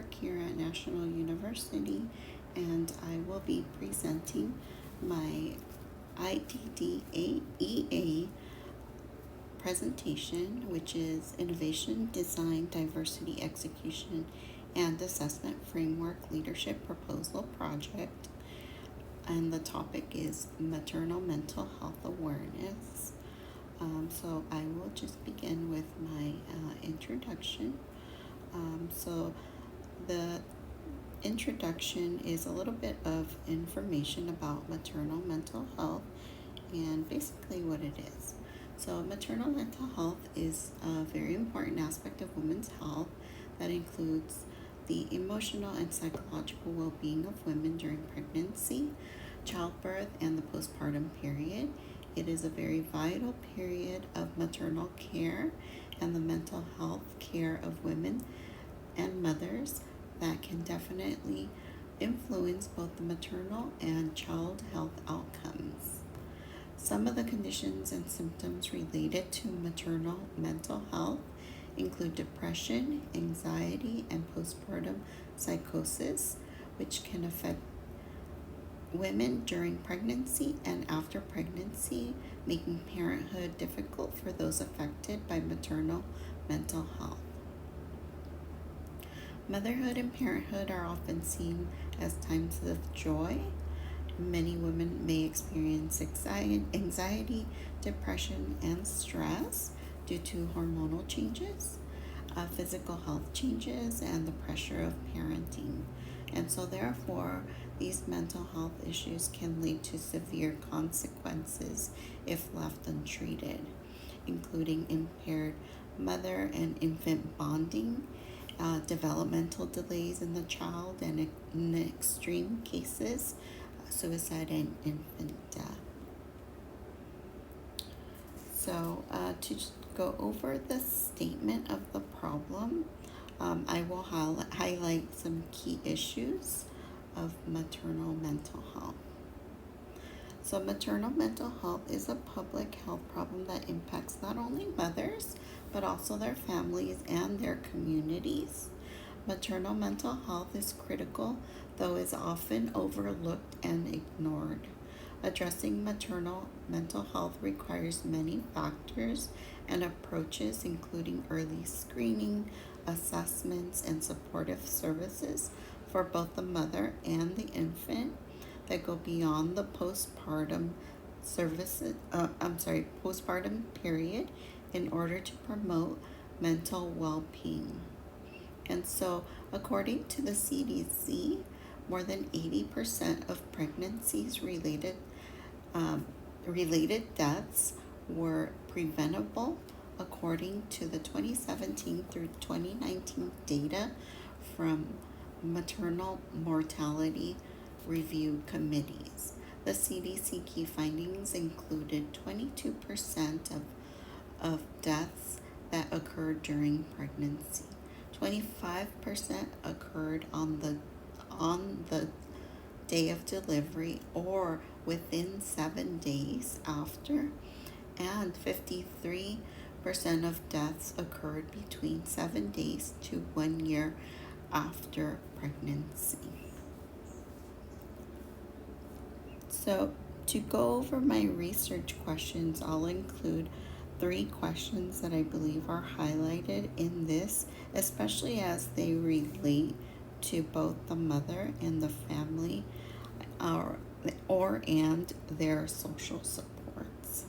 work here at National University, and I will be presenting my IDDEA presentation, which is Innovation, Design, Diversity, Execution, and Assessment Framework Leadership Proposal Project. And the topic is Maternal Mental Health Awareness. So I will just begin with my introduction. So the introduction is a little bit of information about maternal mental health and basically what it is. So maternal mental health is a very important aspect of women's health that includes the emotional and psychological well-being of women during pregnancy, childbirth, and the postpartum period. It is a very vital period of maternal care and the mental health care of women and mothers that can definitely influence both the maternal and child health outcomes. Some of the conditions and symptoms related to maternal mental health include depression, anxiety, and postpartum psychosis, which can affect women during pregnancy and after pregnancy, making parenthood difficult for those affected by maternal mental health. Motherhood and parenthood are often seen as times of joy. Many women may experience anxiety, depression, and stress due to hormonal changes, physical health changes, and the pressure of parenting. And so therefore, these mental health issues can lead to severe consequences if left untreated, including impaired mother and infant bonding, developmental delays in the child, and in extreme cases, suicide and infant death. So to go over the statement of the problem, I will highlight some key issues of maternal mental health. So maternal mental health is a public health problem that impacts not only mothers, but also their families and their communities. Maternal mental health is critical, though is often overlooked and ignored. Addressing maternal mental health requires many factors and approaches, including early screening, assessments, and supportive services for both the mother and the infant that go beyond the postpartum postpartum period in order to promote mental well-being. And so, according to the CDC, more than 80% of pregnancies related deaths were preventable, according to the 2017 through 2019 data from maternal mortality review committees. The CDC key findings included 22% of deaths that occurred during pregnancy. 25% occurred on the day of delivery or within 7 days after, and 53% of deaths occurred between 7 days to 1 year after pregnancy. So to go over my research questions, I'll include 3 questions that I believe are highlighted in this, especially as they relate to both the mother and the family and their social supports.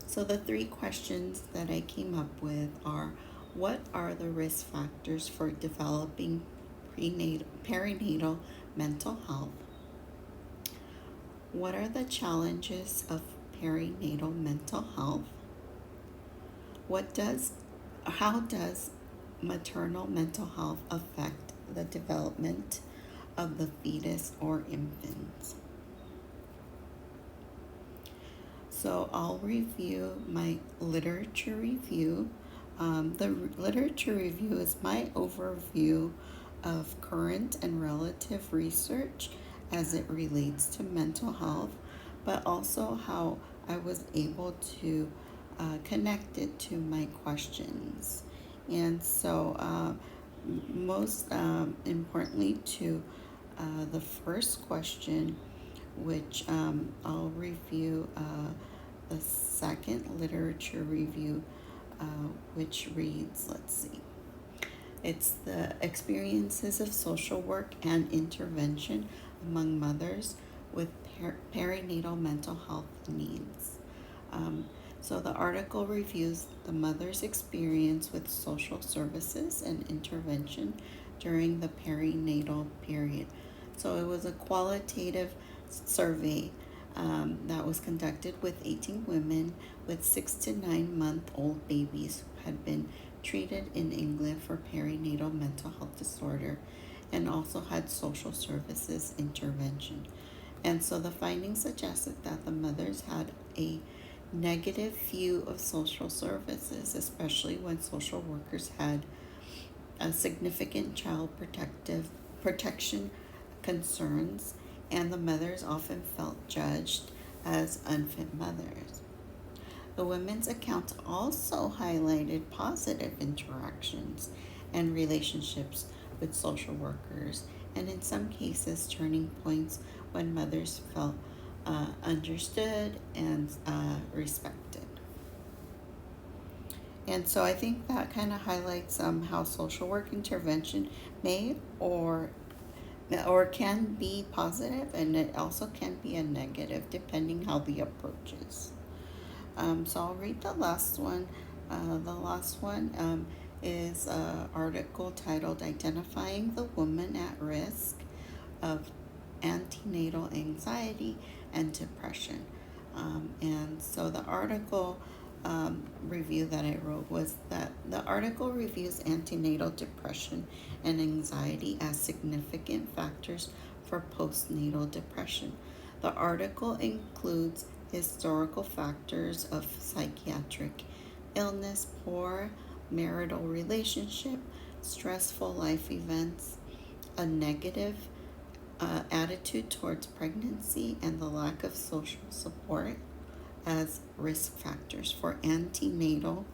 So the 3 questions that I came up with are: what are the risk factors for developing perinatal mental health? What are the challenges of perinatal mental health? How does maternal mental health affect the development of the fetus or infant? So I'll review my literature review. The literature review is my overview of current and relative research as it relates to mental health, but also how I was able to connect it to my questions. And so most importantly to the first question, which I'll review the second literature review, uh, which reads, let's see, it's the experiences of social work and intervention among mothers with perinatal mental health needs. Um, so the article reviews the mother's experience with social services and intervention during the perinatal period. So it was a qualitative survey that was conducted with 18 women with 6 to 9 month old babies who had been treated in England for perinatal mental health disorder and also had social services intervention. And so the findings suggested that the mothers had a negative view of social services, especially when social workers had a significant child protection concerns, and the mothers often felt judged as unfit mothers. The women's accounts also highlighted positive interactions and relationships with social workers, and in some cases, turning points when mothers felt understood and respected. And so I think that kind of highlights how social work intervention may or can be positive, and it also can be a negative depending how the approach is. So I'll read the last one. The last one is an article titled Identifying the Woman at Risk of Antenatal Anxiety and Depression. And so the article review that I wrote was that the article reviews antenatal depression and anxiety as significant factors for postnatal depression. The article includes historical factors of psychiatric illness, poor marital relationship, stressful life events, a negative attitude towards pregnancy, and the lack of social support as risk factors for antenatal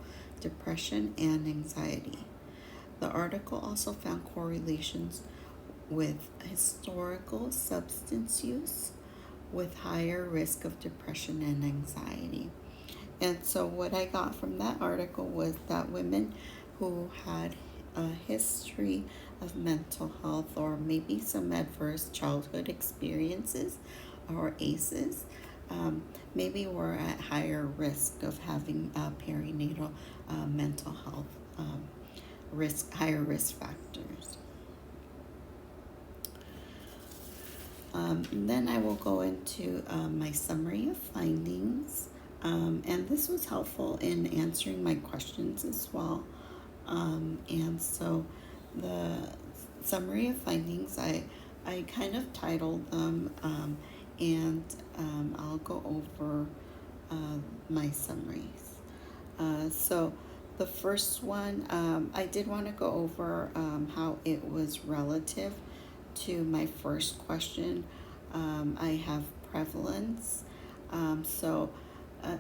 depression and anxiety. The article also found correlations with historical substance use with higher risk of depression and anxiety. And so what I got from that article was that women who had a history of mental health or maybe some adverse childhood experiences or ACEs maybe were at higher risk of having perinatal mental health higher risk factors. Then I will go into my summary of findings. And this was helpful in answering my questions as well. And so the summary of findings, I kind of titled them, and I'll go over my summaries. So the first one, I did want to go over how it was relative to my first question. I have prevalence. So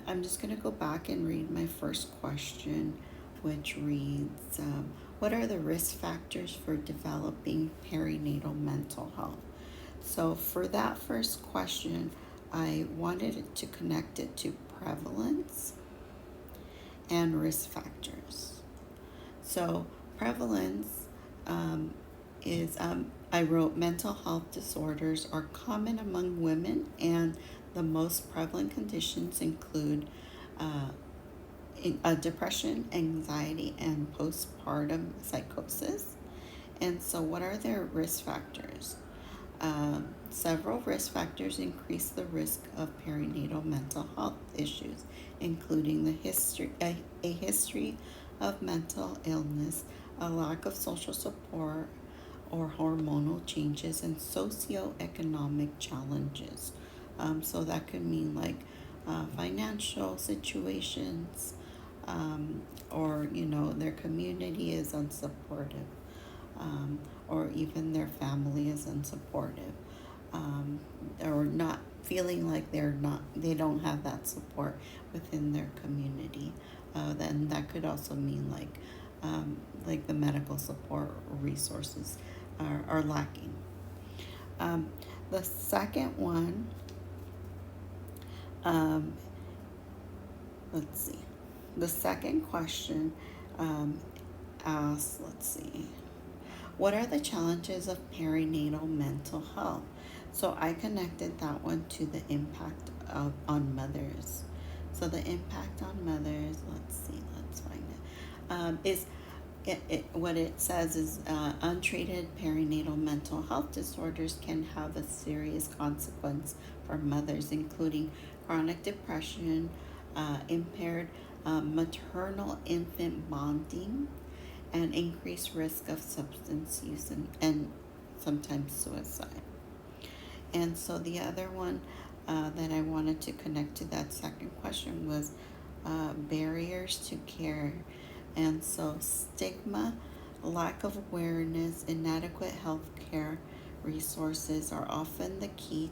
I'm just going to go back and read my first question, which reads, what are the risk factors for developing perinatal mental health? So for that first question, I wanted to connect it to prevalence and risk factors. So prevalence is, I wrote mental health disorders are common among women, and the most prevalent conditions include depression, anxiety, and postpartum psychosis. And so what are their risk factors? Several risk factors increase the risk of perinatal mental health issues, including a history of mental illness, a lack of social support or hormonal changes, and socioeconomic challenges. So that could mean like financial situations, or their community is unsupportive, or even their family is unsupportive, or not feeling like they don't have that support within their community. Then that could also mean like like the medical support resources are lacking. Um, the second one, um, let's see, the second question asks, let's see, what are the challenges of perinatal mental health? So I connected that one to the impact on mothers. So the impact on mothers, let's find it, is what it says is untreated perinatal mental health disorders can have a serious consequence for mothers, including chronic depression, impaired maternal infant bonding, and increased risk of substance use and sometimes suicide. And so the other one that I wanted to connect to that second question was barriers to care. And so stigma, lack of awareness, inadequate health care resources are often the key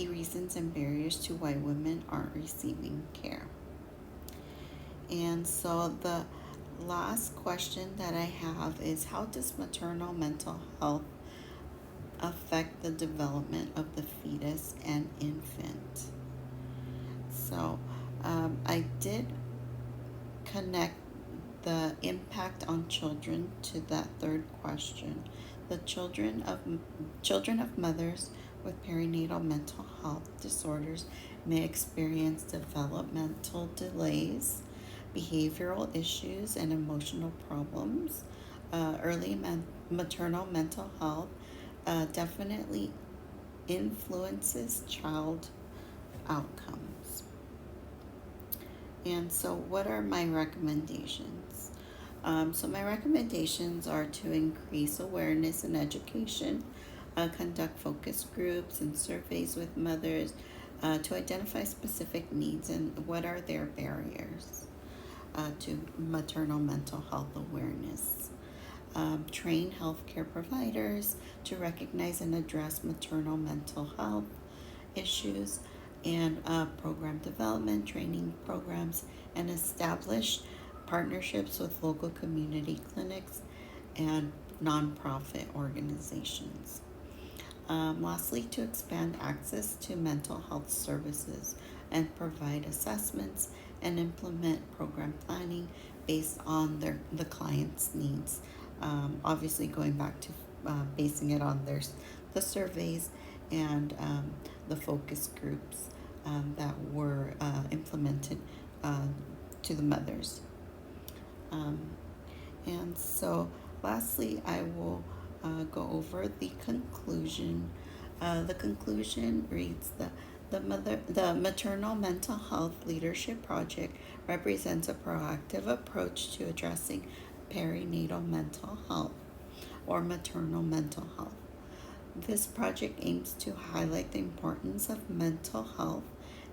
reasons and barriers to why women aren't receiving care. And so the last question that I have is, how does maternal mental health affect the development of the fetus and infant? So I did connect the impact on children to that third question. The children of mothers with perinatal mental health disorders may experience developmental delays, behavioral issues, and emotional problems. Early maternal mental health definitely influences child outcomes. And so, what are my recommendations? So, my recommendations are to increase awareness and education, conduct focus groups and surveys with mothers to identify specific needs and what are their barriers to maternal mental health awareness. Train healthcare providers to recognize and address maternal mental health issues, and program development, training programs, and establish partnerships with local community clinics and nonprofit organizations. Lastly, to expand access to mental health services and provide assessments and implement program planning based on the client's needs. Obviously, going back to basing it on the surveys and the focus groups that were implemented to the mothers. Um, and so, lastly, I will go over the conclusion. The conclusion reads the Maternal Mental Health Leadership Project represents a proactive approach to addressing perinatal mental health or maternal mental health. This project aims to highlight the importance of mental health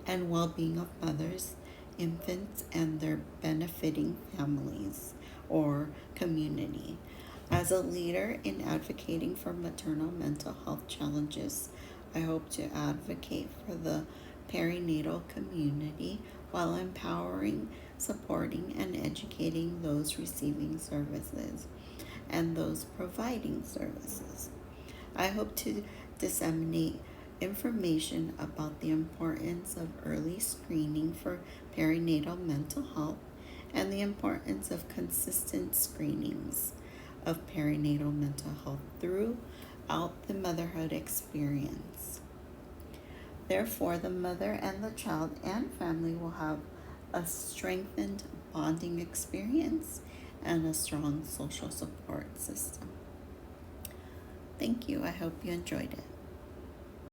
and well-being of mothers, infants, and their benefiting families or community. As a leader in advocating for maternal mental health challenges, I hope to advocate for the perinatal community while empowering, supporting, and educating those receiving services and those providing services. I hope to disseminate information about the importance of early screening for perinatal mental health and the importance of consistent screenings of perinatal mental health throughout the motherhood experience. Therefore, the mother and the child and family will have a strengthened bonding experience and a strong social support system. Thank you. I hope you enjoyed it.